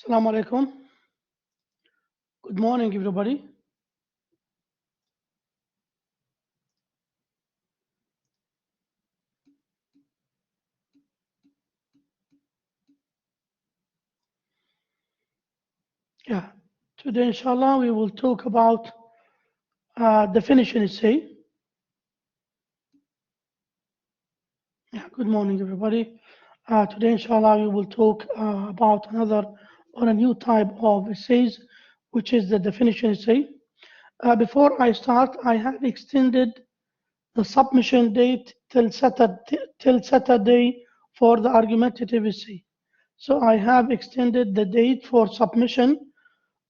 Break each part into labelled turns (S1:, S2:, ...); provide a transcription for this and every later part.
S1: Assalamu alaikum. Good morning, everybody. Yeah, today, inshallah, we will talk about definition essay. Yeah, good morning, everybody. Today, inshallah, we will talk about another or a new type of essays, which is the definition essay. Before I start, I have extended the submission date till Saturday for the argumentative essay. So I have extended the date for submission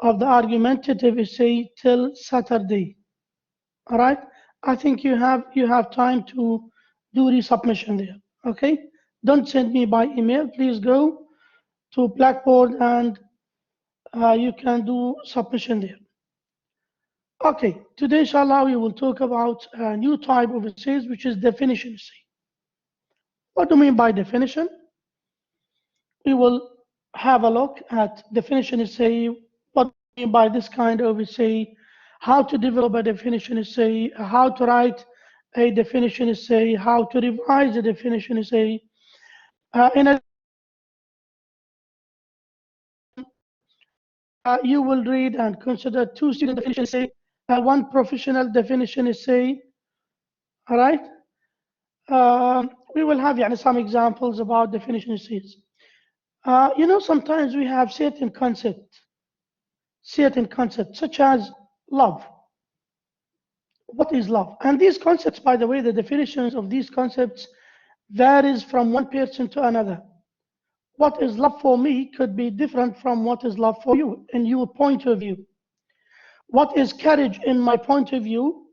S1: of the argumentative essay till Saturday. All right. I think you have time to do resubmission there. Okay. Don't send me by email. Please go to Blackboard and you can do submission there. Okay. Today, inshallah, we will talk about a new type of essays, which is definition essay. What do you mean by definition? We will have a look at definition essay. What do you mean by this kind of essay? How to develop a definition essay, how to write a definition essay, how to revise a definition essay. You will read and consider 2 student definition essay, 1 professional definition essay. All right. We will have some examples about definition essays. Sometimes we have certain concepts such as love. What is love? And these concepts, by the way, the definitions of these concepts varies from one person to another. What is love for me could be different from what is love for you in your point of view. What is courage in my point of view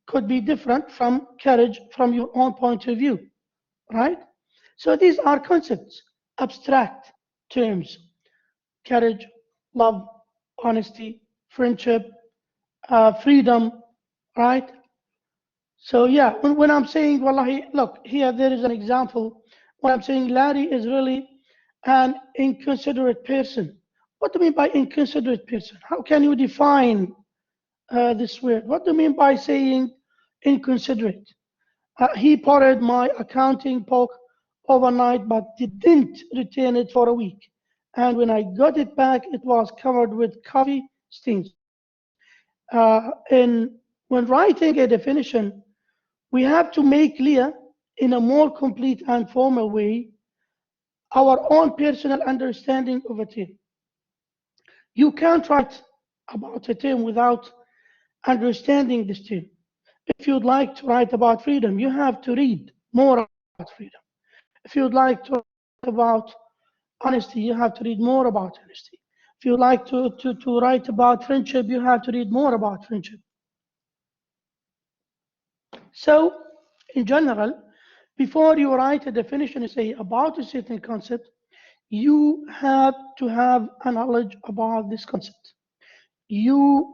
S1: could be different from courage from your own point of view, right? So these are concepts, abstract terms: courage, love, honesty, friendship, freedom, right? So yeah, when I'm saying, wallahi, look, here there is an example. When I'm saying Larry is really an inconsiderate person. What do you mean by inconsiderate person? How can you define this word? What do you mean by saying inconsiderate? He borrowed my accounting book overnight, but didn't return it for a week. And when I got it back, it was covered with coffee stains. When writing a definition, we have to make clear in a more complete and formal way our own personal understanding of a term. You can't write about a term without understanding this term. If you'd like to write about freedom, you have to read more about freedom. If you'd like to write about honesty, you have to read more about honesty. If you'd like to write about friendship, you have to read more about friendship. So, in general, before you write a definition essay about a certain concept, you have to have a knowledge about this concept. You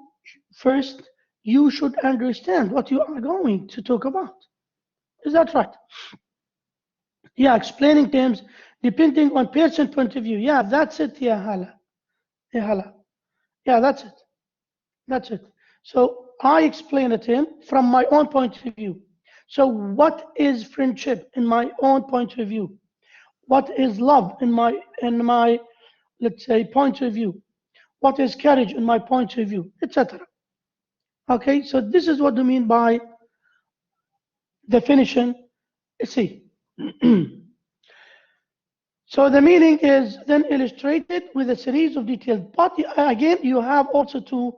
S1: should understand what you are going to talk about. Is that right? Yeah, explaining terms depending on person's point of view. Yeah, that's it, yeah, Hala. Yeah, Hala. Yeah, that's it. That's it. So I explain a term from my own point of view. So what is friendship in my own point of view? What is love in my let's say point of view? What is courage in my point of view, etc. Okay, so this is what I mean by definition. See. So the meaning is then illustrated with a series of details. But again, you have also to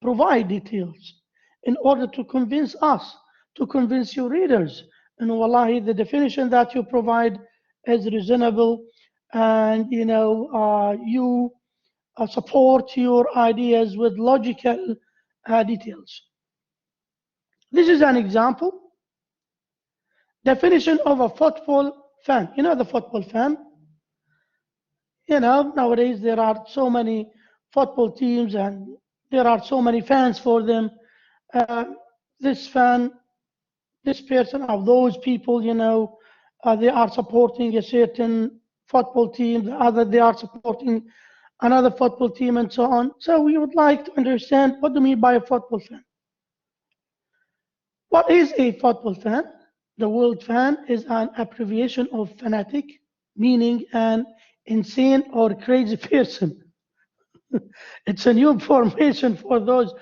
S1: provide details in order to convince us, to convince your readers. And wallahi, the definition that you provide is reasonable, and you support your ideas with logical details. This is an example. Definition of a football fan. You know the football fan? Nowadays there are so many football teams and there are so many fans for them. This person of those people, they are supporting a certain football team, the other they are supporting another football team, and so on. So we would like to understand what do we mean by a football fan? What is a football fan? The word fan is an abbreviation of fanatic, meaning an insane or crazy person. It's a new formation for those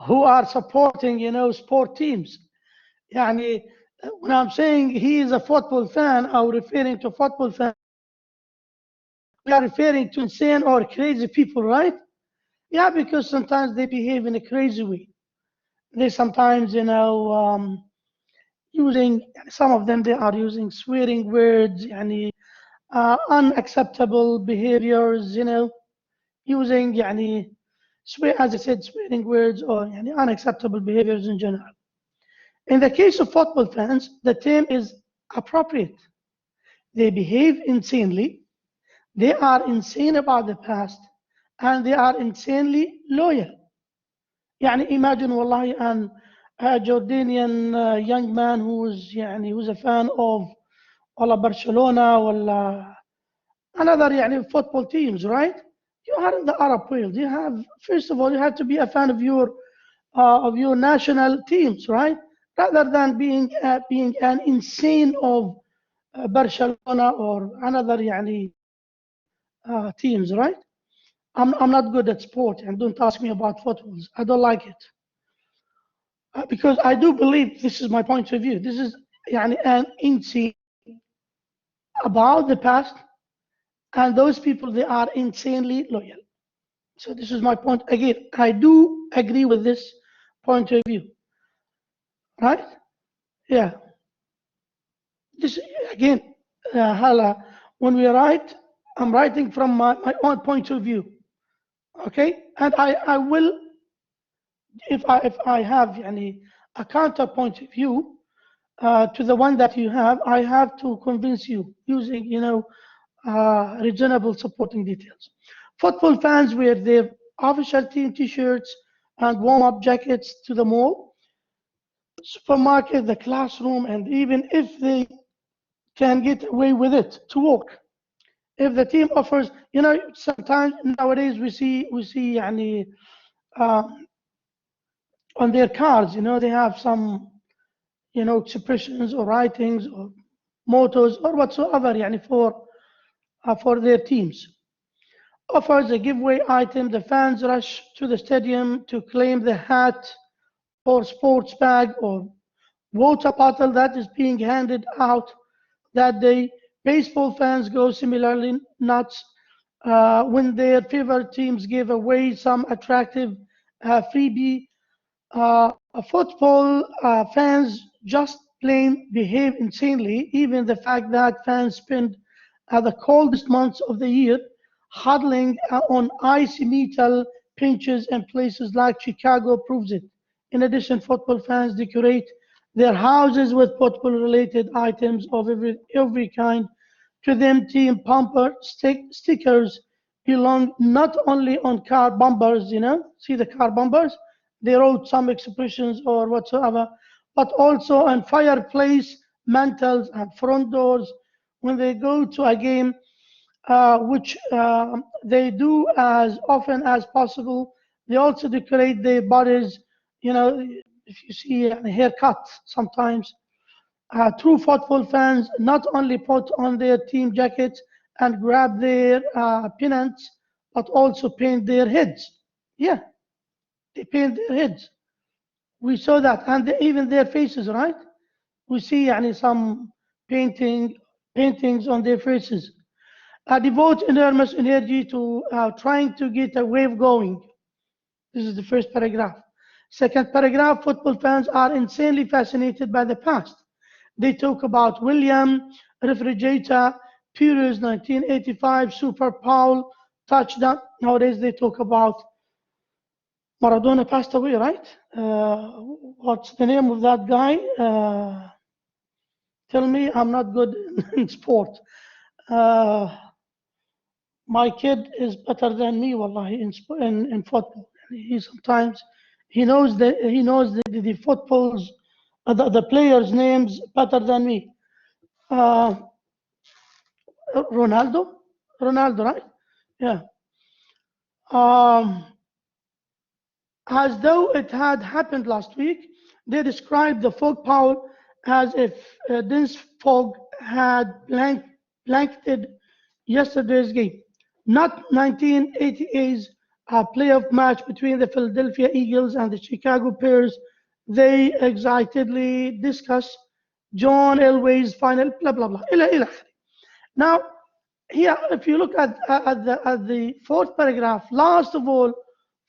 S1: who are supporting, sport teams. يعني, when I'm saying he is a football fan, I'm referring to football fan. We are referring to insane or crazy people, right? Yeah, because sometimes they behave in a crazy way. They sometimes, using some of them they are using swearing words, unacceptable behaviors, using swear, as I said, swearing words or unacceptable behaviors in general. In the case of football fans, the term is appropriate. They behave insanely, they are insane about the past, and they are insanely loyal. imagine والله an a Jordanian young man who's a fan of ولا برشلونة ولا another football teams, right? You are in the Arab world. You have, first of all, you have to be a fan of your national teams, right? Rather than being an insane of Barcelona or another teams, right? I'm not good at sport, and don't ask me about footballs. I don't like it. Because I do believe, this is my point of view, this is an insane about the past, and those people, they are insanely loyal. So this is my point. Again, I do agree with this point of view, right? Yeah. This again, Hala, when we write, I'm writing from my own point of view. Okay, and I will, if I have a counterpoint of view to the one that you have, I have to convince you using reasonable supporting details. Football fans wear their official team T-shirts and warm-up jackets to the mall, supermarket, the classroom, and even if they can get away with it, to work. If the team offers, sometimes nowadays we see um, on their cards, they have some, expressions or writings or mottos or whatsoever, for their teams. Offers a giveaway item, the fans rush to the stadium to claim the hat or sports bag or water bottle that is being handed out that day. Baseball fans go similarly nuts when their favorite teams give away some attractive freebie. Football fans just plain behave insanely. Even the fact that fans spend the coldest months of the year huddling on icy metal benches in places like Chicago proves it. In addition, football fans decorate their houses with football-related items of every kind. To them, team bumper stickers belong not only on car bumpers, see the car bumpers, they wrote some expressions or whatsoever, but also on fireplace mantles and front doors. When they go to a game, which they do as often as possible, they also decorate their bodies. If you see a haircut sometimes. True football fans not only put on their team jackets and grab their pennants, but also paint their heads. Yeah, they paint their heads. We saw that, and even their faces, right? We see some paintings on their faces. Devote enormous energy to trying to get a wave going. This is the first paragraph. Second paragraph, football fans are insanely fascinated by the past. They talk about William, Refrigerator, Pures 1985, Super Bowl, touchdown. Nowadays they talk about Maradona passed away, right? What's the name of that guy? Tell me, I'm not good in sport. My kid is better than me, wallahi, in football. He sometimes he knows the footballs, the players' names better than me. Ronaldo, right? Yeah. Um, as though it had happened last week. They described the fog power as if dense fog had blanketed yesterday's game, not 1988's playoff match between the Philadelphia Eagles and the Chicago Bears. They excitedly discuss John Elway's final blah blah blah. إلى آخره. Now, here, if you look at the fourth paragraph, last of all,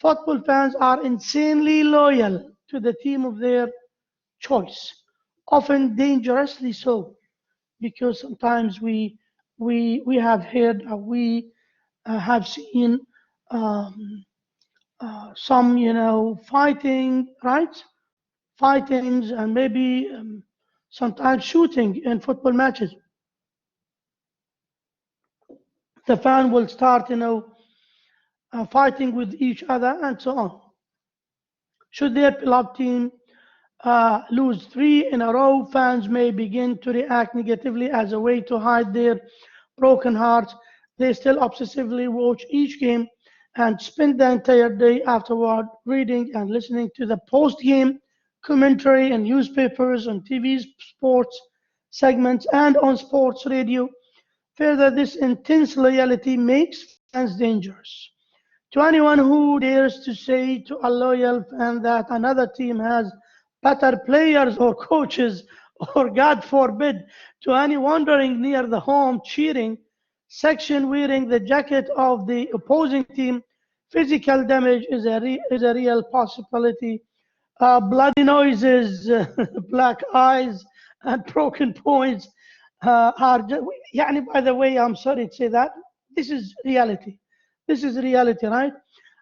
S1: football fans are insanely loyal to the team of their choice, often dangerously so, because sometimes we have heard, we have seen um, some, fighting, right? Fightings and maybe sometimes shooting in football matches. The fan will start, fighting with each other and so on. Should their beloved team lose three in a row, fans may begin to react negatively as a way to hide their broken hearts. They still obsessively watch each game and spend the entire day afterward reading and listening to the post-game commentary in newspapers, on TV sports segments, and on sports radio. Further, this intense loyalty makes fans dangerous. To anyone who dares to say to a loyal fan that another team has better players or coaches, or God forbid, to any wandering near the home cheering section wearing the jacket of the opposing team, physical damage is a real possibility. Bloody noises, black eyes, and broken points are just, يعني, by the way, I'm sorry to say that. This is reality. This is reality, right?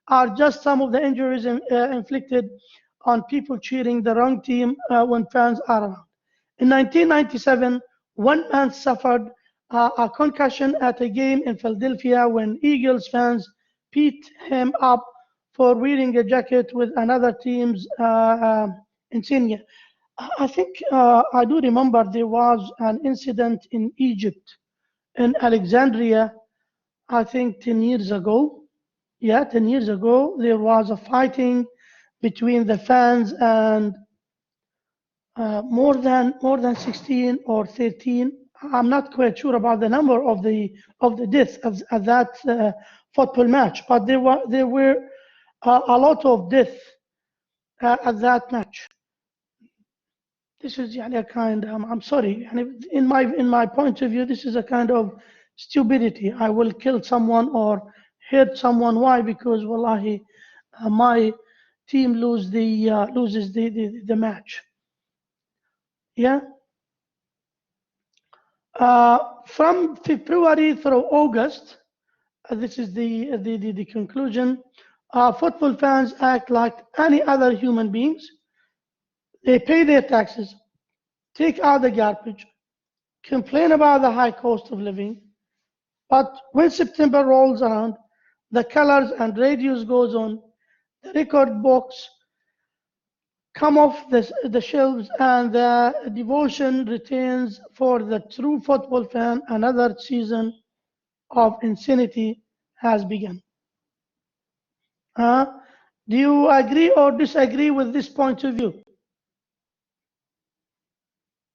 S1: Are just some of the injuries inflicted on people cheering the wrong team when fans are around. In 1997, one man suffered a concussion at a game in Philadelphia when Eagles fans beat him up for wearing a jacket with another team's insignia. I think I do remember there was an incident in Egypt, in Alexandria, I think 10 years ago. Yeah, 10 years ago, there was a fighting between the fans and more than 16 or 13. I'm not quite sure about the number of the deaths at that football match, but there were a lot of death at that match. This is يعني a kind. I'm sorry. يعني in my point of view, this is a kind of stupidity. I will kill someone or hurt someone. Why? Because wallahi, my team loses the match. Yeah. From February through August, this is the conclusion. Football fans act like any other human beings. They pay their taxes, take out the garbage, complain about the high cost of living. But when September rolls around, the colors and radios goes on, the record books come off the shelves, and the devotion returns for the true football fan. Another season of insanity has begun. Uh, do you agree or disagree with this point of view?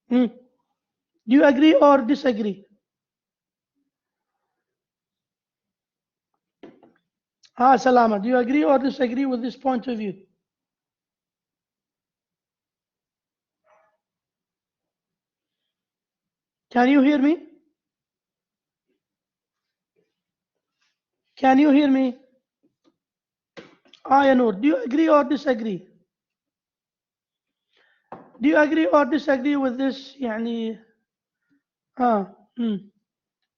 S1: Hmm. Do you agree or disagree? Salama, do you agree or disagree with this point of view? Can you hear me? Can you hear me? Ayanur, do you agree or disagree? Do you agree or disagree with this? يعني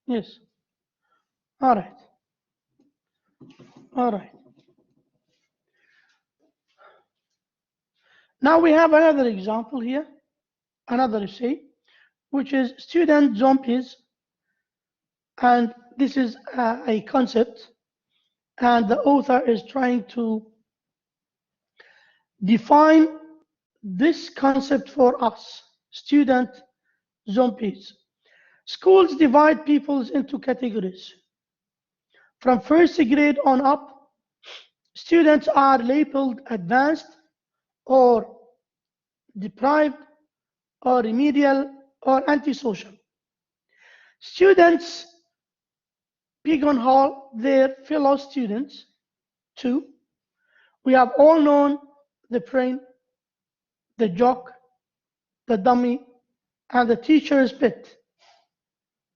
S1: yes. All right. All right. Now we have another example here, another essay, which is student zombies. And this is a concept, and the author is trying to define this concept for us, student zombies. Schools divide peoples into categories. From first grade on up, Students are labeled advanced or deprived or remedial or antisocial. Students pigeonhole their fellow students. Two, we have all known the brain, the jock, the dummy, and the teacher's pet.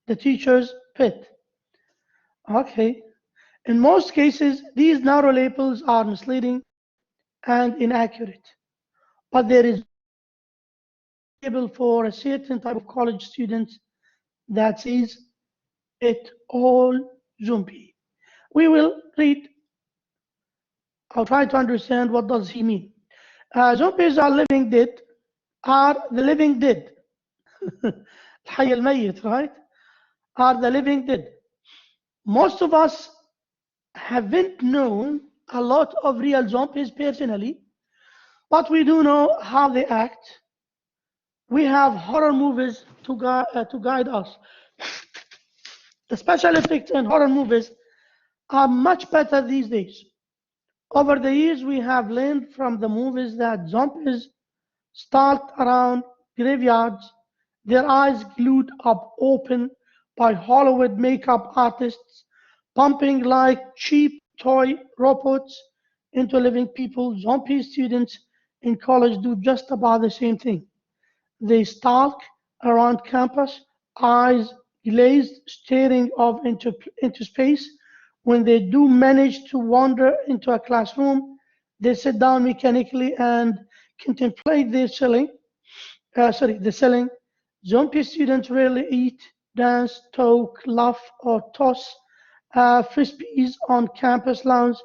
S1: The teacher's pet. Okay. In most cases, these narrow labels are misleading and inaccurate. But there is label for a certain type of college students that says it all zombie. We will read. I'll try to understand what does he mean. Zombies are living dead. Are the living dead? الحي الميت, right? Are the living dead. Most of us haven't known a lot of real zombies personally, but we do know how they act. We have horror movies to guide us. The special effects in horror movies are much better these days. Over the years, we have learned from the movies that zombies start around graveyards, their eyes glued up open by Hollywood makeup artists, pumping like cheap toy robots into living people. Zombie students in college do just about the same thing. They stalk around campus, eyes glazed, staring off into space. When they do manage to wander into a classroom, they sit down mechanically and contemplate the ceiling. Zombie students rarely eat, dance, talk, laugh, or toss frisbees on campus lawns.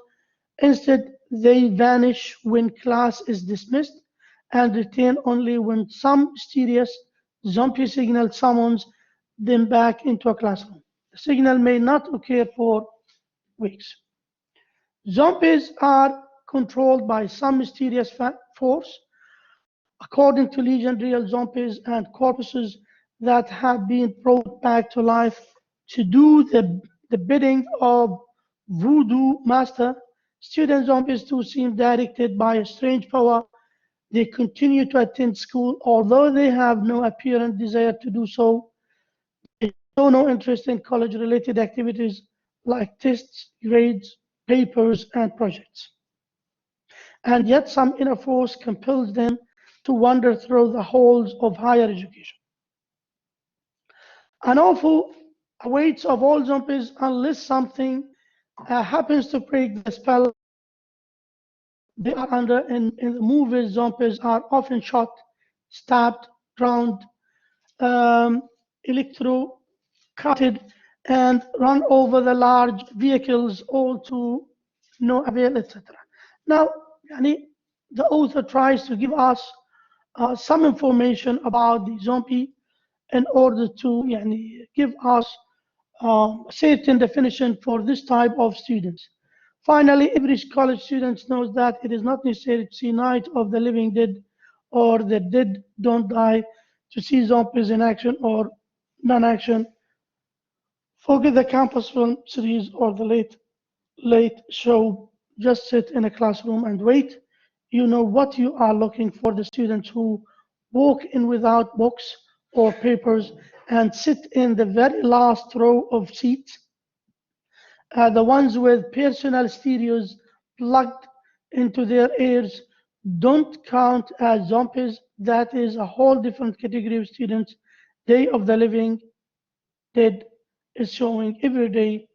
S1: Instead, they vanish when class is dismissed and return only when some mysterious zombie signal summons them back into a classroom. The signal may not occur for weeks. Zombies are controlled by some mysterious force. According to legend, real zombies and corpses that have been brought back to life to do the bidding of voodoo master. Student zombies too seem directed by a strange power. They continue to attend school, although they have no apparent desire to do so. They show no interest in college-related activities like tests, grades, papers, and projects. And yet some inner force compels them to wander through the halls of higher education. An awful awaits of all zombies unless something happens to break the spell they are under. In the movies, zombies are often shot, stabbed, drowned, electrocuted, and run over the large vehicles, all to no avail, etc. Now, the author tries to give us some information about the zombie in order to give us a certain definition for this type of students. Finally, every college student knows that it is not necessary to see Night of the Living Dead or The Dead Don't Die to see zombies in action or non-action. Forget the campus film series or the late show. Just sit in a classroom and wait. You know what you are looking for. The students who walk in without books or papers and sit in the very last row of seats, the ones with personal stereos plugged into their ears, don't count as zombies. That is a whole different category of students. Day of the Living Dead is showing every day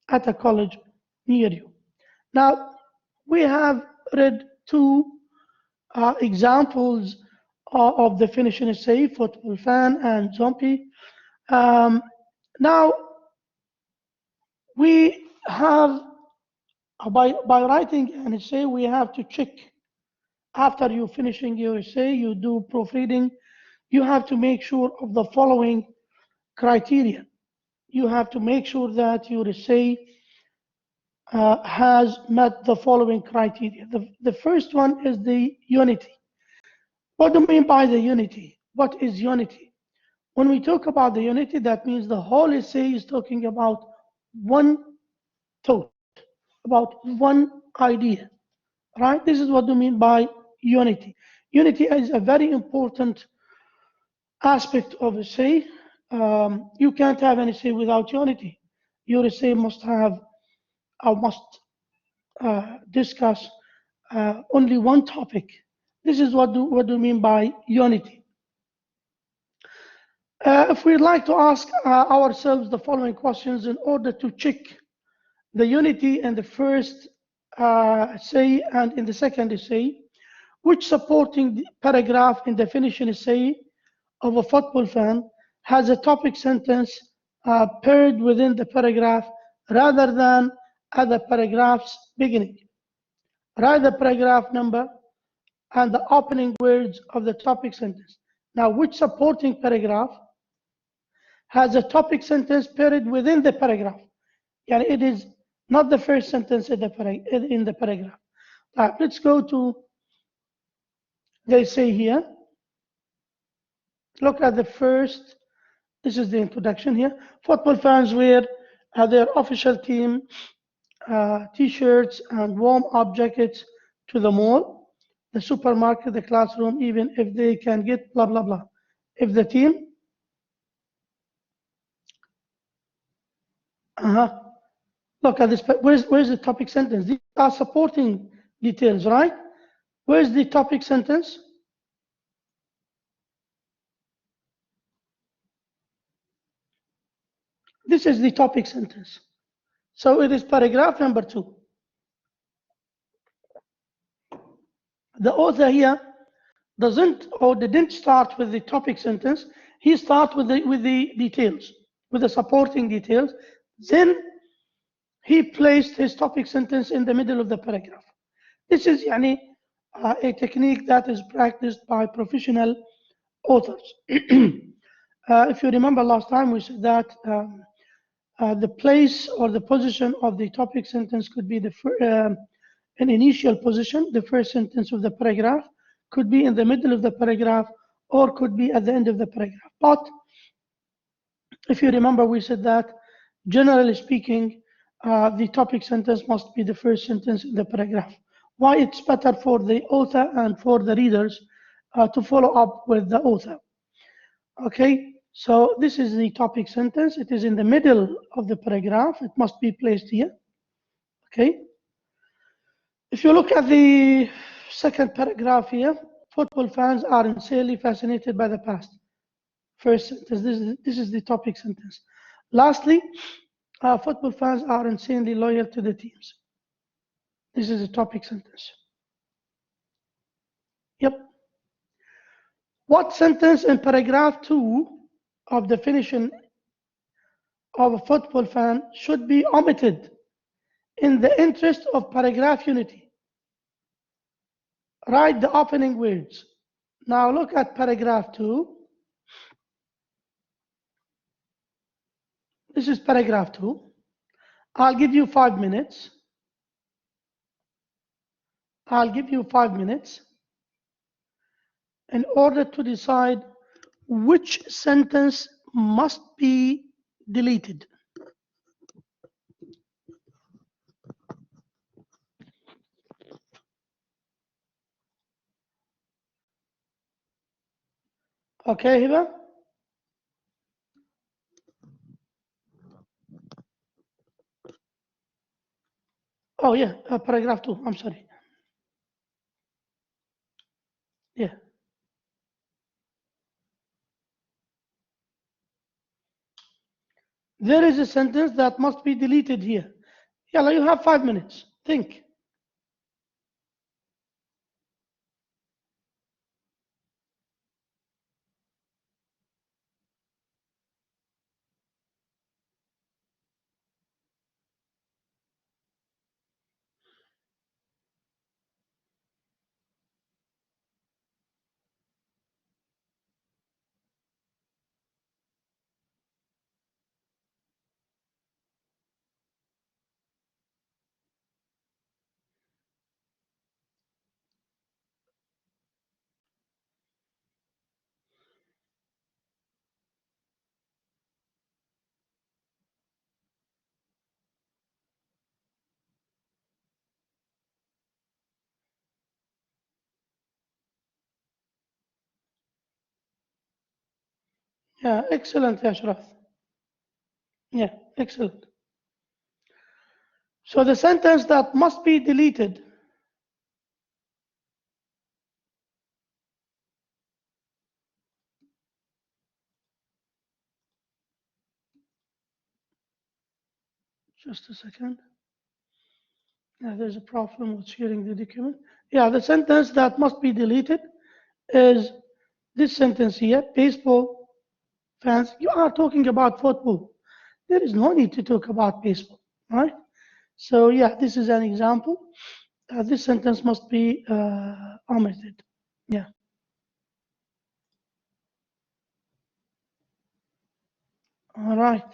S1: at a college near you. Now, we have read two examples of definition essay, football fan and zombie. Now, we have, by writing an essay, we have to check after you finishing your essay, you do proofreading, you have to make sure of the following criteria. You have to make sure that your essay has met the following criteria. The first one is the unity. What do we mean by the unity? What is unity? When we talk about the unity, that means the whole essay is talking about one thought, about one idea, right? This is what we mean by unity. Unity is a very important aspect of essay. You can't have an essay without unity. Your essay must have or must discuss only one topic. This is what do we mean by unity. If we'd like to ask ourselves the following questions in order to check the unity in the first essay and in the second essay, which supporting paragraph in definition essay of a football fan has a topic sentence paired within the paragraph rather than at the paragraph's beginning. Write the paragraph number and the opening words of the topic sentence. Now, which supporting paragraph has a topic sentence paired within the paragraph? Yeah, it is not the first sentence in the paragraph. Let's go to, they say here, look at the first, this is the introduction here. Football fans wear their official team t-shirts and warm-up jackets to the mall, the supermarket, the classroom, even if they can get blah, blah, blah. If the team, look at this, where's the topic sentence? These are supporting details, right? Where's the topic sentence? This is the topic sentence. So it is paragraph number 2. The author here doesn't or didn't start with the topic sentence. He starts with the details, with the supporting details. Then he placed his topic sentence in the middle of the paragraph. This is a technique that is practiced by professional authors. If you remember last time, we said that the place or the position of the topic sentence could be an initial position, the first sentence of the paragraph, could be in the middle of the paragraph, or could be at the end of the paragraph. But if you remember, we said that generally speaking, the topic sentence must be the first sentence in the paragraph. Why? It's better for the author and for the readers to follow up with the author. Okay, so this is the topic sentence. It is in the middle of the paragraph. It must be placed here. Okay. If you look at the second paragraph here, football fans are insanely fascinated by the past. First sentence, this is the topic sentence. Lastly, football fans are insanely loyal to the teams. This is the topic sentence. Yep. What sentence in paragraph 2 of definition of a football fan should be omitted in the interest of paragraph unity? Write the opening words. Now look at paragraph 2. This is paragraph 2. I'll give you 5 minutes. I'll give you 5 minutes in order to decide which sentence must be deleted. Okay, Hiba? Oh, yeah, paragraph 2. I'm sorry. Yeah. There is a sentence that must be deleted here. Yalla, you have 5 minutes. Think. Yeah, excellent, Ashraf. Yeah, excellent. So the sentence that must be deleted. Just a second. Yeah, there's a problem with sharing the document. Yeah, the sentence that must be deleted is this sentence here. Baseball fans, you are talking about football. There is no need to talk about baseball, right? So yeah, this is an example. This sentence must be omitted. Yeah. All right.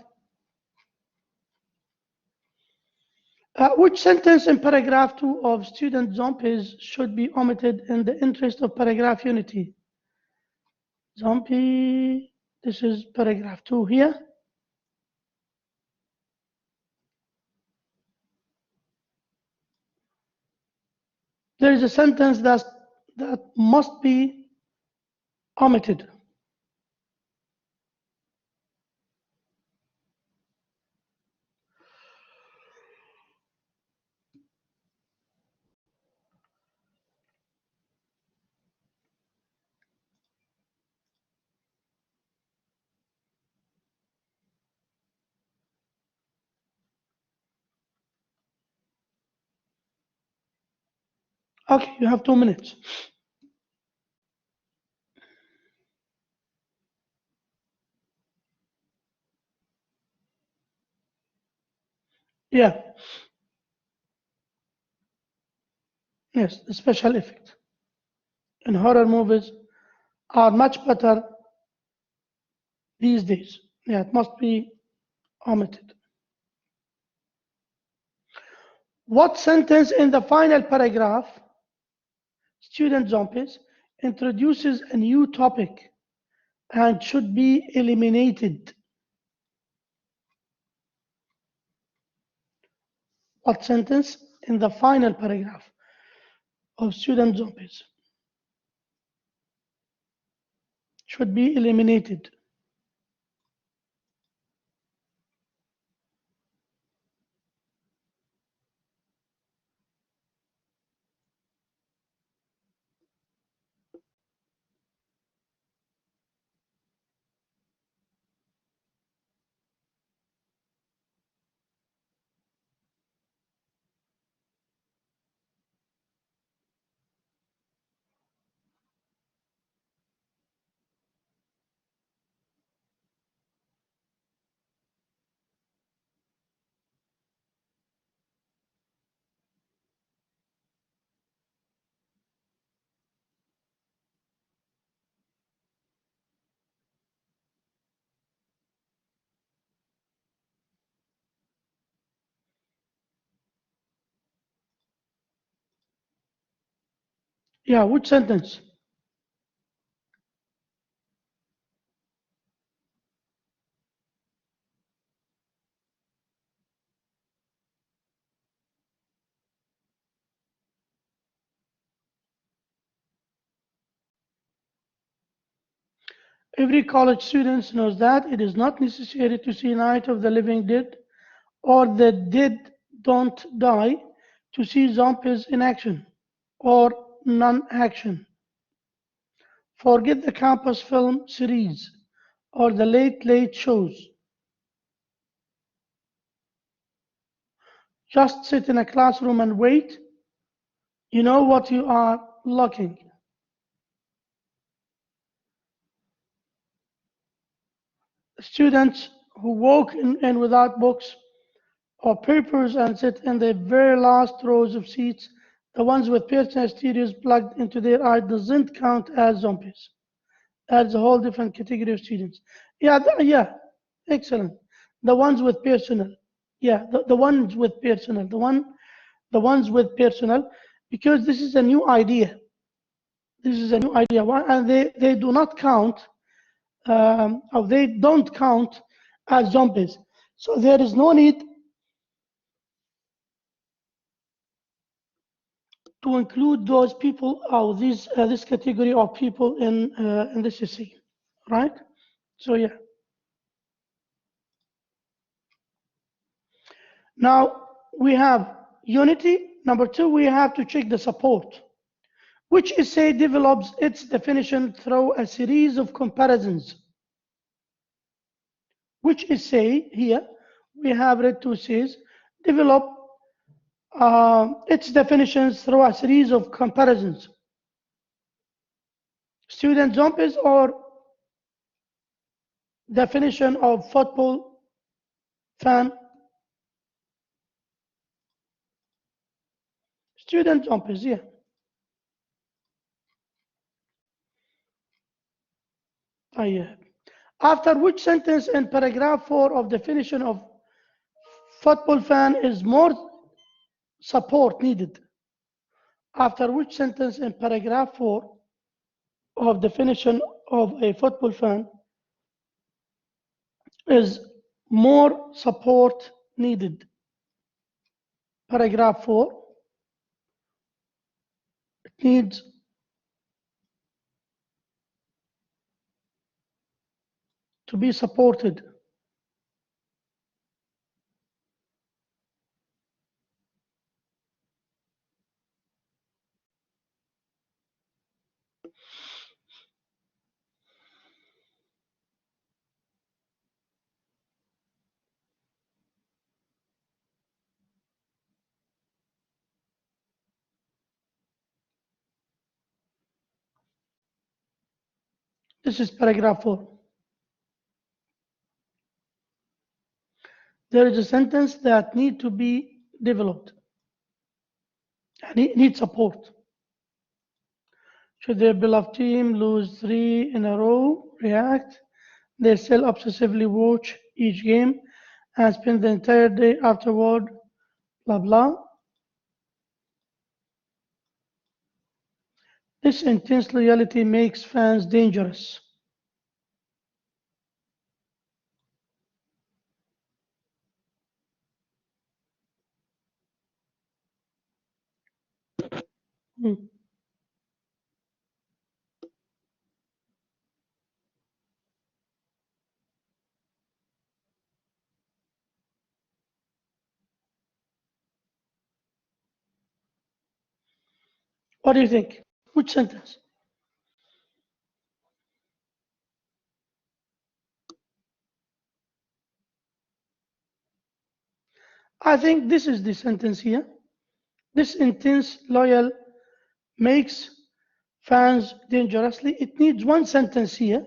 S1: Which sentence in paragraph 2 of student zombies should be omitted in the interest of paragraph unity? Zombie, this is paragraph 2 here. There is a sentence that must be omitted. Okay, you have 2 minutes. Yeah, yes, the special effect in horror movies are much better these days. Yeah, it must be omitted. What sentence in the final paragraph, student zombies, introduces a new topic and should be eliminated? What sentence in the final paragraph of student zombies should be eliminated? Yeah, which sentence? Every college student knows that it is not necessary to see Night of the Living Dead or The Dead Don't Die to see zombies in action or non-action. Forget the campus film series or the late late shows. Just sit in a classroom and wait. You know what you are looking. Students who walk in without books or papers and sit in the very last rows of seats, the ones with personal stereos plugged into their eye, doesn't count as zombies. That's a whole different category of students. Yeah, yeah, excellent. The ones with personal. Yeah, the ones with personal. The ones with personal, because this is a new idea. This is a new idea. And they do not count, or they don't count as zombies. So there is no need to include those people or this category of people in this essay, right? So yeah. Now we have unity. Number two, we have to check the support. Which essay develops its definition through a series of comparisons? Which essay here, we have read two essays, develop its definitions through a series of comparisons? Student zombies or definition of football fan? Student zombies, yeah. طيب. After which sentence in paragraph 4 of definition of football fan is more support needed? After which sentence in paragraph 4 of definition of a football fan is more support needed? Paragraph 4, it needs to be supported. This is paragraph 4. There is a sentence that need to be developed. Need support. Should their beloved team lose 3 in a row, react? They still obsessively watch each game and spend the entire day afterward, blah blah. This intense loyalty makes fans dangerous. Hmm. What do you think? Which sentence? I think this is the sentence here. This intense loyal makes fans dangerously. It needs one sentence here.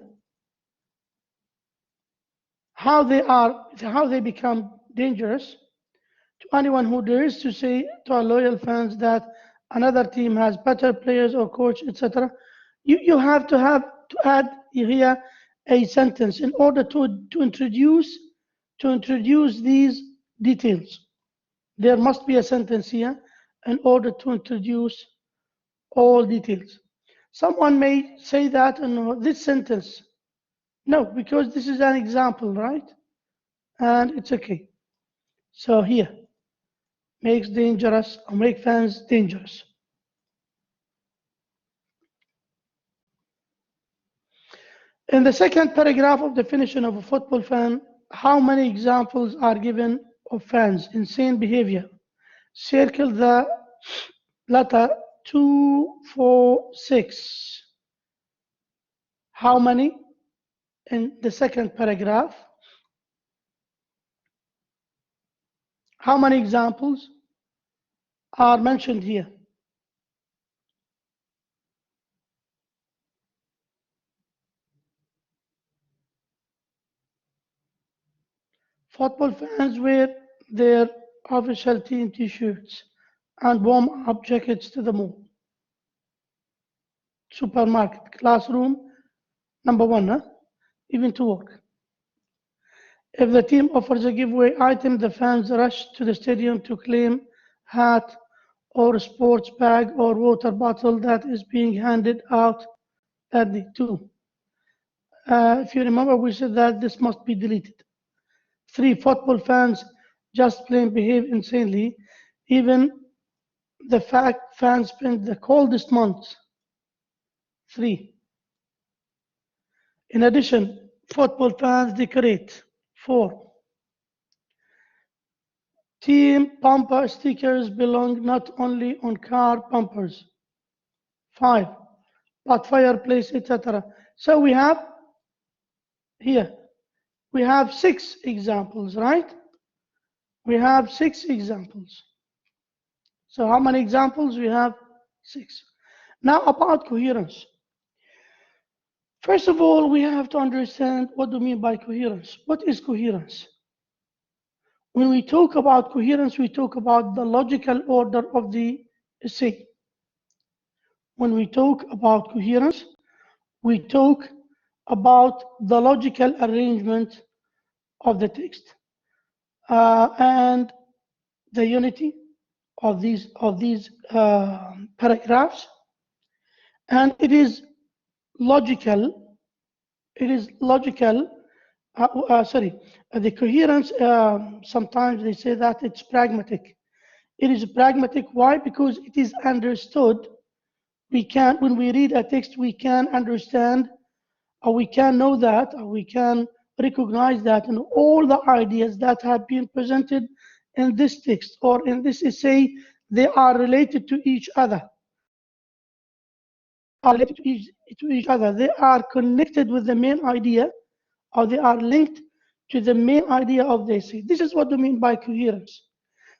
S1: How they become dangerous to anyone who dares to say to our loyal fans that another team has better players or coach, etc. You have to add here a sentence in order to introduce these details. There must be a sentence here in order to introduce all details. Someone may say that in this sentence. No, because this is an example, right? And it's okay. So here, makes dangerous or make fans dangerous. In the second paragraph of definition of a football fan, how many examples are given of fans' insane behavior? Circle the letter 2, 4, 6. How many in the second paragraph? How many examples are mentioned here? Football fans wear their official team t-shirts and warm-up jackets to the mall, supermarket, classroom, number one, even to work. If the team offers a giveaway item, the fans rush to the stadium to claim hat or sports bag or water bottle that is being handed out that day too. If you remember, we said that this must be deleted. 3, football fans just plain behave insanely. Even the fact fans spend the coldest months. 3. In addition, Football fans decorate. 4. Team bumper stickers belong not only on car bumpers. 5. But fireplace, etc. So we have here, we have 6 examples, right? We have 6 examples. So how many examples? We have 6. Now about coherence. First of all, we have to understand what do we mean by coherence. What is coherence? When we talk about coherence, we talk about the logical order of the essay. When we talk about coherence, we talk about the logical arrangement of the text and the unity of these paragraphs, and it is logical. It is logical. The coherence. Sometimes they say that it's pragmatic. It is pragmatic. Why? Because it is understood. We can, when we read a text, we can understand, or we can know that, or we can recognize that, and all the ideas that have been presented in this text or in this essay, they are related to each other. They are connected with the main idea, or they are linked to the main idea of the essay. This is what we mean by coherence.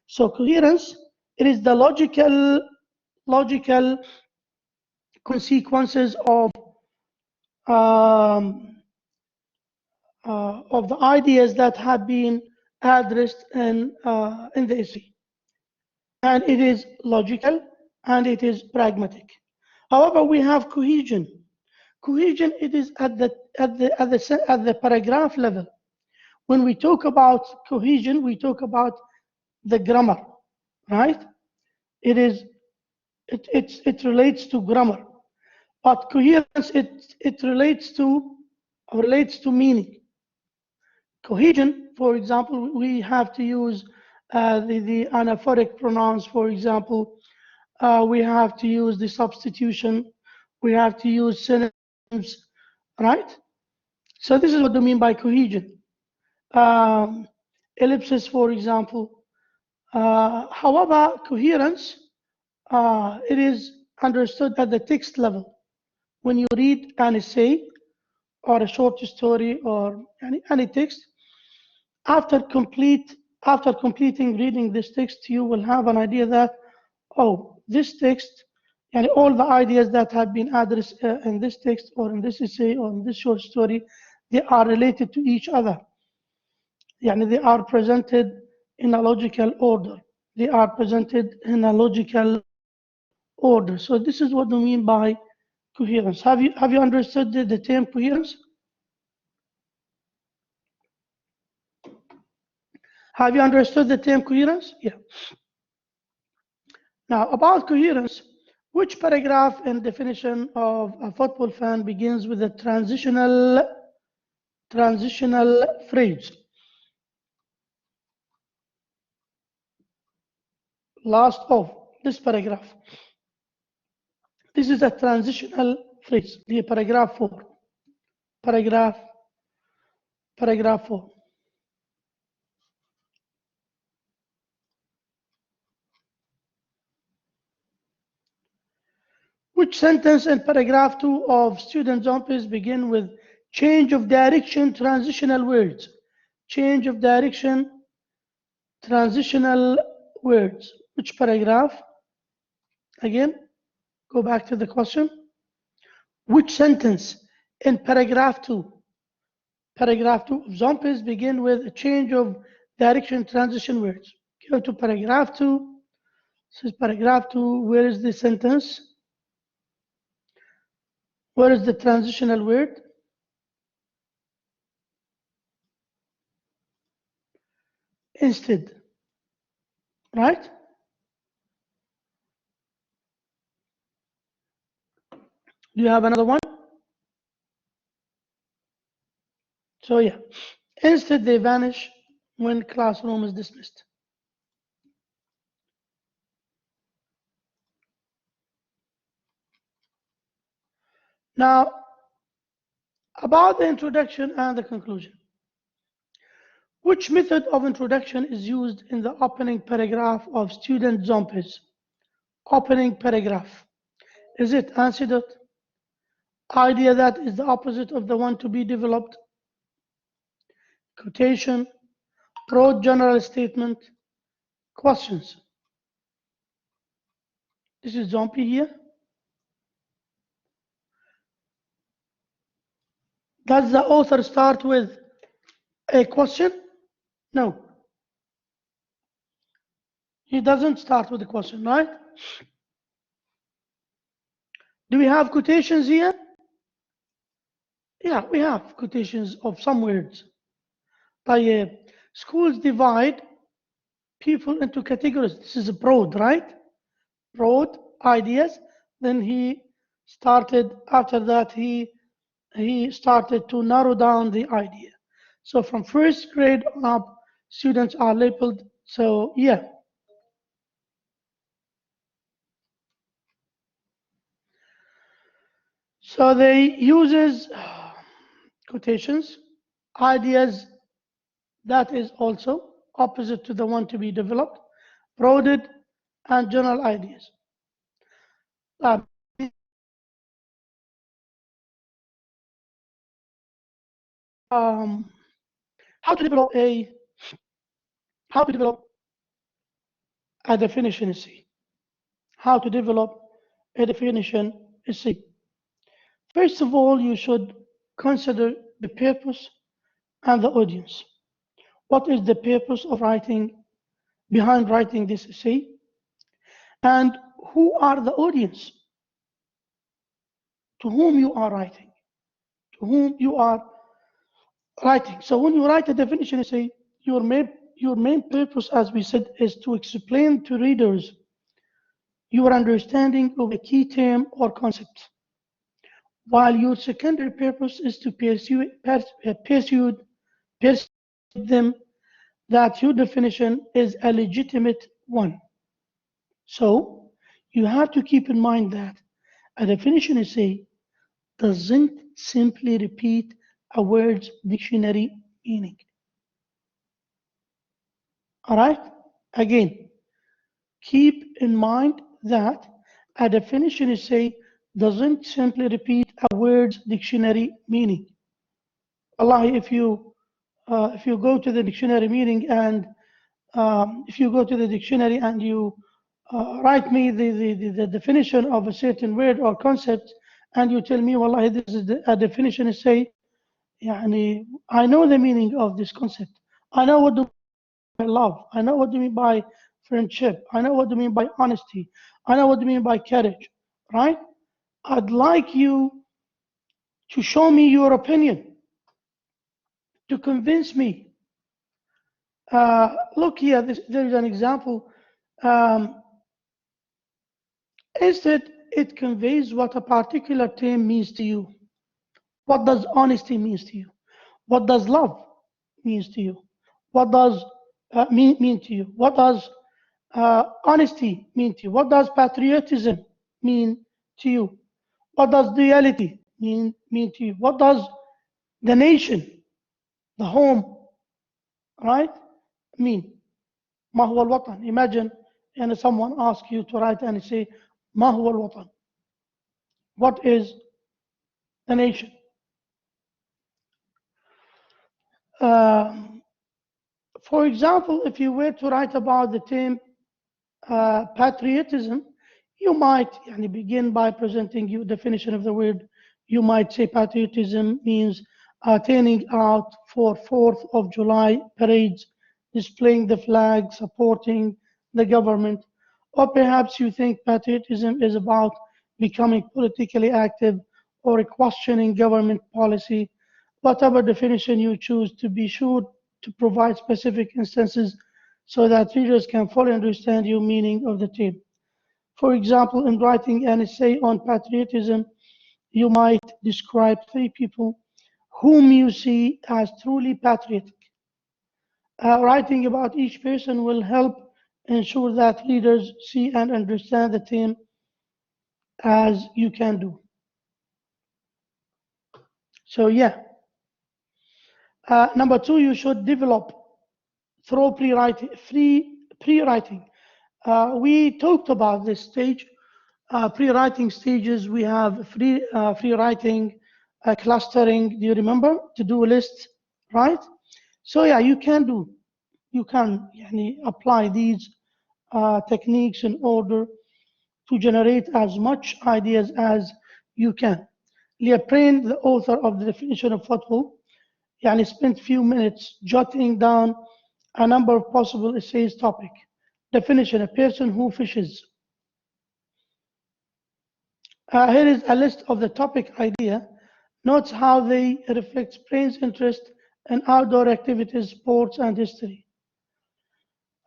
S1: So coherence, it is the logical consequences of the ideas that have been addressed in the essay. And it is logical and it is pragmatic. However, we have cohesion. Cohesion, it is at the paragraph level. When we talk about cohesion, we talk about the grammar, right? It relates to grammar, but coherence it relates to meaning. Cohesion, for example, we have to use the anaphoric pronouns, for example. We have to use the substitution. We have to use synonyms, right? So this is what we mean by cohesion. Ellipsis, for example. However, coherence, it is understood at the text level. When you read an essay or a short story or any text, after completing reading this text, you will have an idea that, oh, this text, and all the ideas that have been addressed in this text or in this essay or in this short story, they are related to each other. They are presented in a logical order. They are presented in a logical order. So this is what we mean by coherence. Have you understood the term coherence? Have you understood the term coherence? Yeah. Now, about coherence, which paragraph and definition of a football fan begins with a transitional phrase? Last of this paragraph. This is a transitional phrase. The paragraph 4. Paragraph 4. Which sentence in paragraph 2 of student zombies begin with change of direction, transitional words? Change of direction, transitional words. Which paragraph? Again, go back to the question. Which sentence in paragraph 2? Paragraph 2 of zombies begin with a change of direction, transition words. Go to paragraph 2. This is paragraph 2. Where is the sentence? Where is the transitional word? Instead. Right? Do you have another one? So yeah, instead they vanish when classroom is dismissed. Now, About the introduction and the conclusion. Which method of introduction is used in the opening paragraph of student zombies? Opening paragraph. Is it anecdote? Idea that is the opposite of the one to be developed? Quotation, broad general statement, questions. This is zombie here. Does the author start with a question? No. He doesn't start with a question, right? Do we have quotations here? Yeah, we have quotations of some words. Schools divide people into categories. This is broad, right? Broad ideas. Then he started, after that, he started to narrow down the idea. So from first grade on up, students are labeled. So yeah. So they uses quotations, ideas that is also opposite to the one to be developed, broadened, and general ideas. Um, how to develop a definition essay. How to develop a definition essay. First of all, you should consider the purpose and the audience. What is the purpose of behind writing this essay? And who are the audience to whom you are writing? To whom you are writing. So when you write a definition essay, your main purpose, as we said, is to explain to readers your understanding of a key term or concept, while your secondary purpose is to persuade them that your definition is a legitimate one. So you have to keep in mind that a definition essay doesn't simply repeat a word's dictionary meaning. All right? Again, keep in mind that a definition essay doesn't simply repeat a word's dictionary meaning. Allah, if you go to the dictionary meaning and if you go to the dictionary and you write me the definition of a certain word or concept, and you tell me, Wallahi, this is a definition essay, يعني, I know the meaning of this concept. I know what do you mean by love. I know what do you mean by friendship. I know what do you mean by honesty. I know what do you mean by courage, right? I'd like you to show me your opinion, to convince me. Look here, there is an example. Instead, it conveys what a particular term means to you. What does honesty means to you? What does love means to you? What does mean to you? What does honesty mean to you? What does patriotism mean to you? What does duality mean to you? What does the nation, the home, right, mean? ما هو الوطن? Imagine and someone asks you to write and say, ما هو الوطن? What is the nation? For example, if you were to write about the term patriotism, you might begin by presenting your definition of the word. You might say patriotism means turning out for 4th of July parades, displaying the flag, supporting the government. Or perhaps you think patriotism is about becoming politically active or questioning government policy. Whatever definition you choose, to be sure to provide specific instances so that readers can fully understand your meaning of the term. For example, in writing an essay on patriotism, you might describe 3 people whom you see as truly patriotic. Writing about each person will help ensure that readers see and understand the term as you can do. So yeah. Number two, you should develop through pre-writing. We talked about this stage. Pre-writing stages, we have free writing, clustering. Do you remember? To-do lists, right? So yeah, you can يعني, apply these techniques in order to generate as much ideas as you can. Leah Prain, the author of the definition of football, يعني spent few minutes jotting down a number of possible essays topic. Definition, a person who fishes. Here is a list of the topic idea. Notes how they reflect brain's interest in outdoor activities, sports, and history.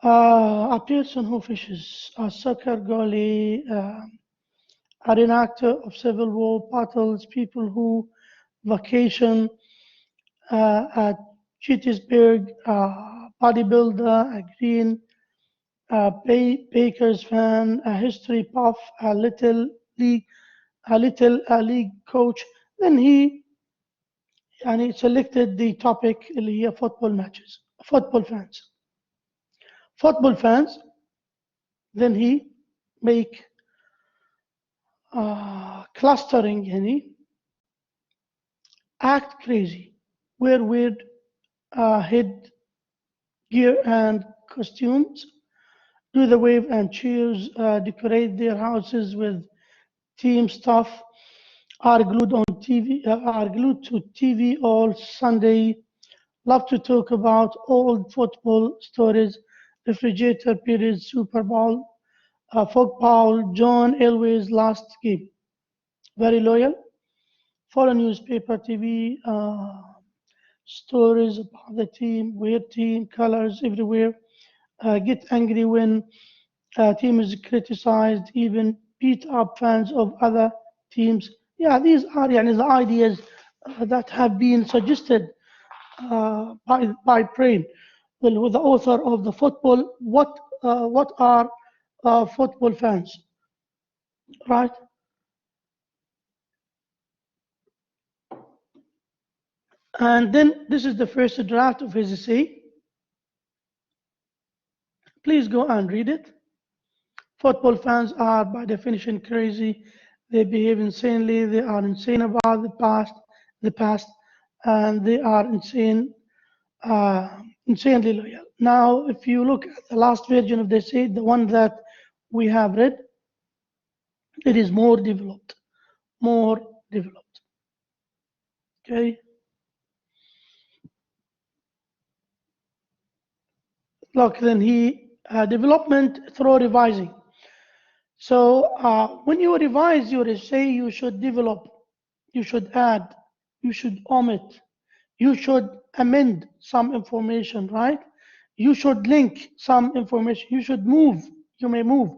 S1: A person who fishes, a soccer goalie, a reenactor of Civil War battles, people who vacation at Gettysburg, a bodybuilder, a green Bakers fan, a history buff, a little league coach. Then he يعني selected the topic اللي هي football matches, football fans. Then he make clustering يعني act crazy, wear weird head gear and costumes, do the wave and cheers, decorate their houses with team stuff, are glued to TV all Sunday, love to talk about old football stories, refrigerator periods, Super Bowl, football, John Elway's last game. Very loyal. Follow newspaper, TV, stories about the team, weird team, colors everywhere. Get angry when team is criticized, even beat up fans of other teams. Yeah, these are يعني, the ideas that have been suggested by Brain, the author of the football. What are football fans, right? And then this is the first draft of his essay. Please go and read it. Football fans are by definition crazy. They behave insanely. They are insane about the past, and they are insanely loyal. Now, if you look at the last version of the essay, the one that we have read, it is more developed. Okay. Look, then he development through revising. So when you revise your essay, you should develop, you should add, you should omit, you should amend some information, right? You should link some information. You should move. You may move.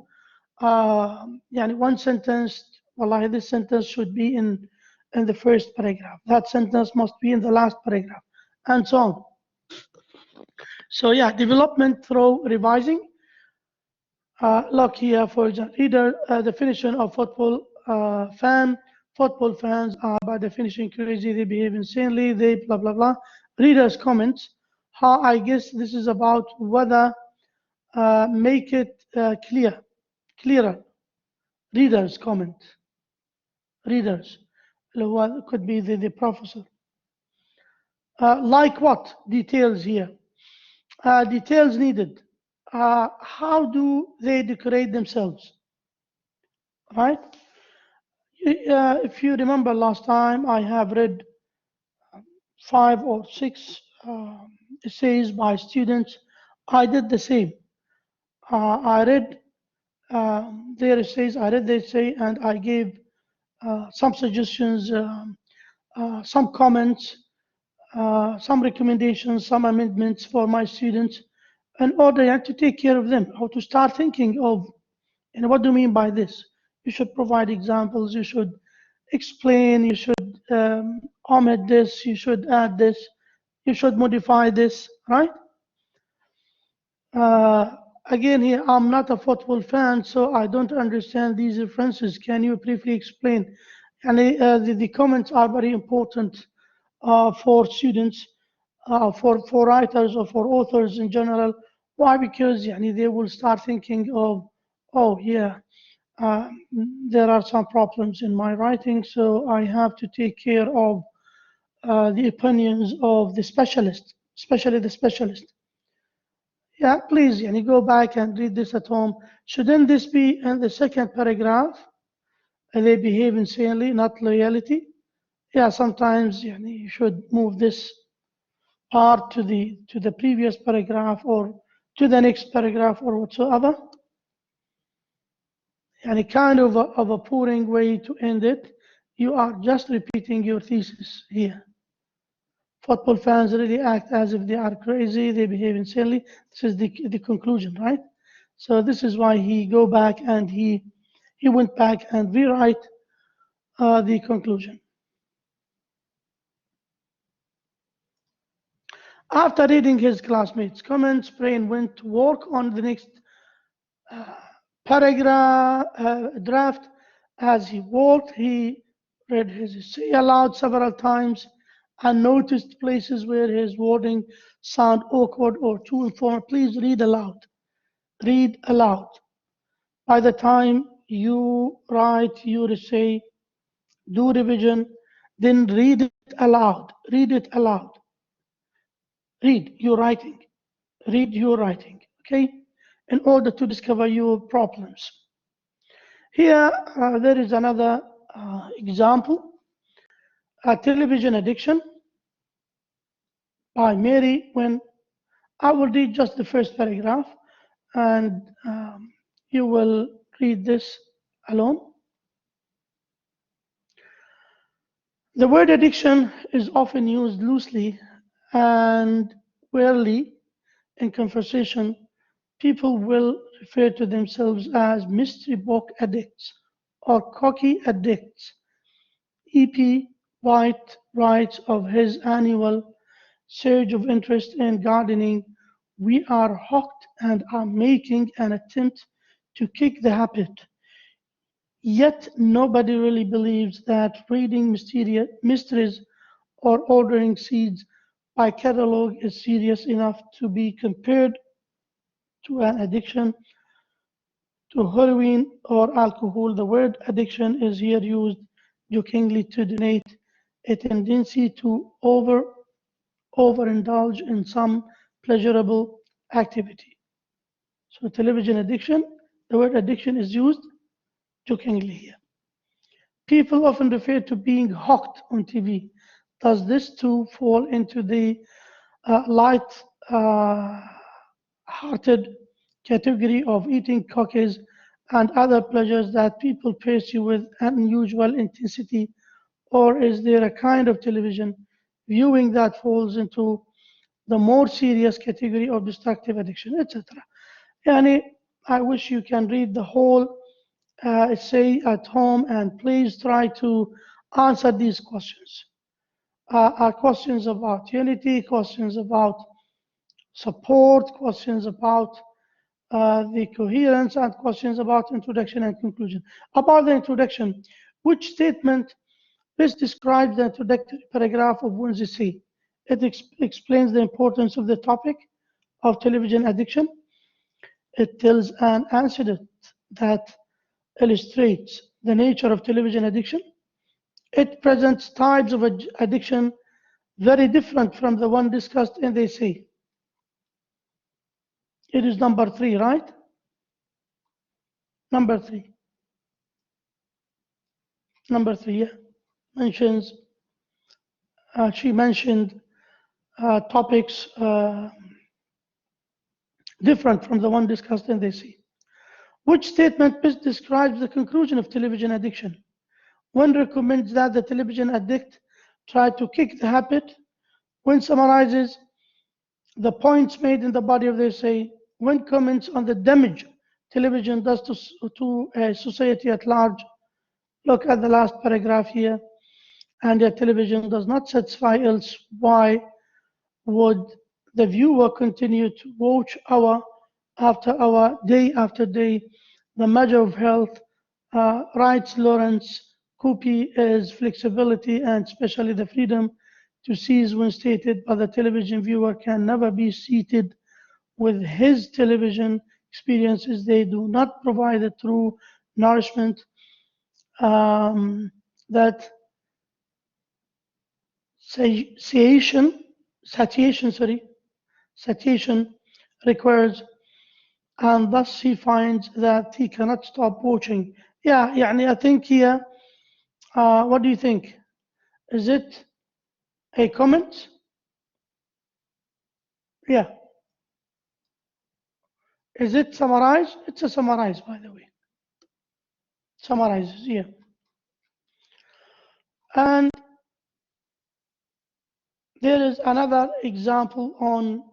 S1: يعني one sentence, والله this sentence should be in the first paragraph. That sentence must be in the last paragraph, and so on. So yeah, development through revising. Look here, for example, reader definition of football fan. Football fans are by definition crazy. They behave insanely. They blah blah blah. Readers comments. How I guess this is about whether make it clearer. Readers comment. Readers. Could be the professor. Like what? Details here. Details needed. How do they decorate themselves? Right? If you remember last time, I have read 5 or 6 essays by students. I did the same. I read their essays, I read the essay, and I gave some suggestions, some comments, some recommendations, some amendments for my students in order to take care of them, how to start thinking of, what do you mean by this? You should provide examples, you should explain, you should omit this, you should add this, you should modify this, right? Again, here, I'm not a football fan, so I don't understand these references. Can you briefly explain? And the comments are very important. for students, for writers or for authors in general. Why? Because يعني, they will start thinking of, oh yeah, uh, there are some problems in my writing, so I have to take care of the opinions of the specialist, especially the specialist. Yeah, please, yani, go back and read this at home. Shouldn't this be in the second paragraph? They behave insanely, not loyalty. Yeah, sometimes yani, you should move this part to the previous paragraph or to the next paragraph or whatsoever. And kind of a boring way to end it. You are just repeating your thesis here. Football fans really act as if they are crazy, they behave insanely. This is the conclusion, right? So this is why he go back and he went back and rewrite the conclusion. After reading his classmates' comments, Brain went to work on the next paragraph draft. As he worked, he read his essay aloud several times and noticed places where his wording sound awkward or too informal. Please read aloud. Read aloud. By the time you write your essay, do revision, then read it aloud. Read it aloud. Read your writing. Read your writing, okay? In order to discover your problems. Here, there is another example. Television addiction by Mary When. I will read just the first paragraph and you will read this alone. The word addiction is often used loosely and rarely in conversation. People will refer to themselves as mystery book addicts or cocky addicts. E.P. White writes of his annual surge of interest in gardening. We are hooked and are making an attempt to kick the habit. Yet nobody really believes that reading mysteries or ordering seeds by catalog is serious enough to be compared to an addiction to heroin or alcohol. The word addiction is here used jokingly to denote a tendency to overindulge in some pleasurable activity. So television addiction, the word addiction is used jokingly here. People often refer to being hooked on TV. Does this too fall into the light hearted category of eating cookies and other pleasures that people pursue with unusual intensity? Or is there a kind of television viewing that falls into the more serious category of destructive addiction, etc.? Yani, I wish you can read the whole essay at home and please try to answer these questions. Are questions about unity, questions about support, questions about the coherence, and questions about introduction and conclusion. About the introduction, which statement best describes the introductory paragraph of one's essay? It explains the importance of the topic of television addiction. It tells an anecdote that illustrates the nature of television addiction. It presents types of addiction very different from the one discussed in the essay. It is number 3, right? Number 3. Number 3, yeah. Mentions, she mentioned topics different from the one discussed in the essay. Which statement best describes the conclusion of television addiction? One recommends that the television addict try to kick the habit. One summarizes the points made in the body of the essay. One comments on the damage television does to society at large. Look at the last paragraph here. And yet television does not satisfy, else why would the viewer continue to watch hour after hour, day after day? The measure of health, writes Lawrence Copy, is flexibility and especially the freedom to seize when stated, but the television viewer can never be seated with his television experiences. They do not provide the true nourishment that satiation requires, and thus he finds that he cannot stop watching. Yeah, يعني I think here, what do you think? Is it a comment? Yeah. Is it summarized? It's a summarize, by the way. Summarizes, yeah. And there is another example on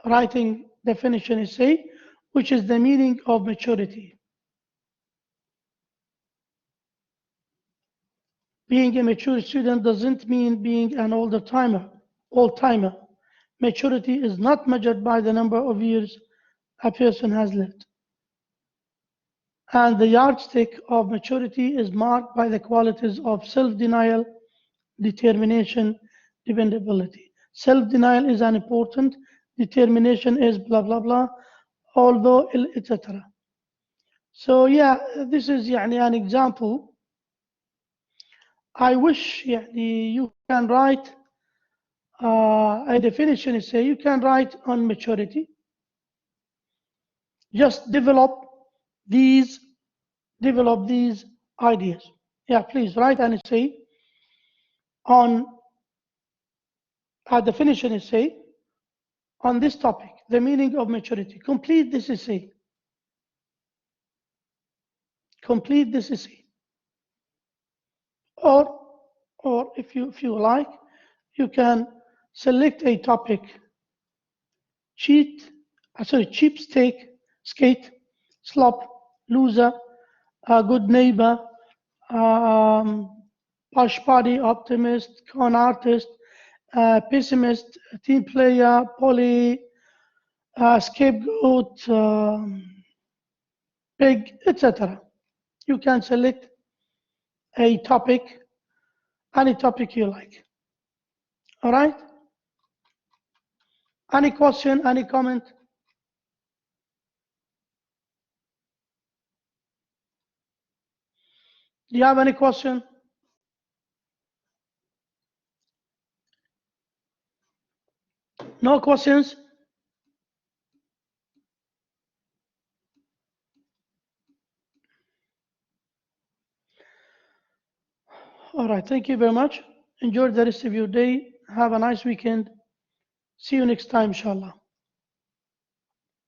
S1: writing definition essay, which is the meaning of maturity. Being a mature student doesn't mean being an old-timer. Maturity is not measured by the number of years a person has lived. And the yardstick of maturity is marked by the qualities of self-denial, determination, dependability. Self-denial is unimportant, determination is blah, blah, blah, although, etc. So yeah, this is يعني an example. I wish يعني you can write a definition, say you can write on maturity. Just develop these ideas. Yeah, please write an essay on a definition essay on this topic, the meaning of maturity. Complete this essay. Complete this essay. Or if you like, you can select a topic. Cheap steak, skate, slop, loser, good neighbor, posh party, optimist, con artist, pessimist, team player, poly, scapegoat, pig, etc. You can select a topic, any topic you like. All right? Any question, any comment? Do you have any question? No questions? All right, thank you very much. Enjoy the rest of your day. Have a nice weekend. See you next time, inshallah.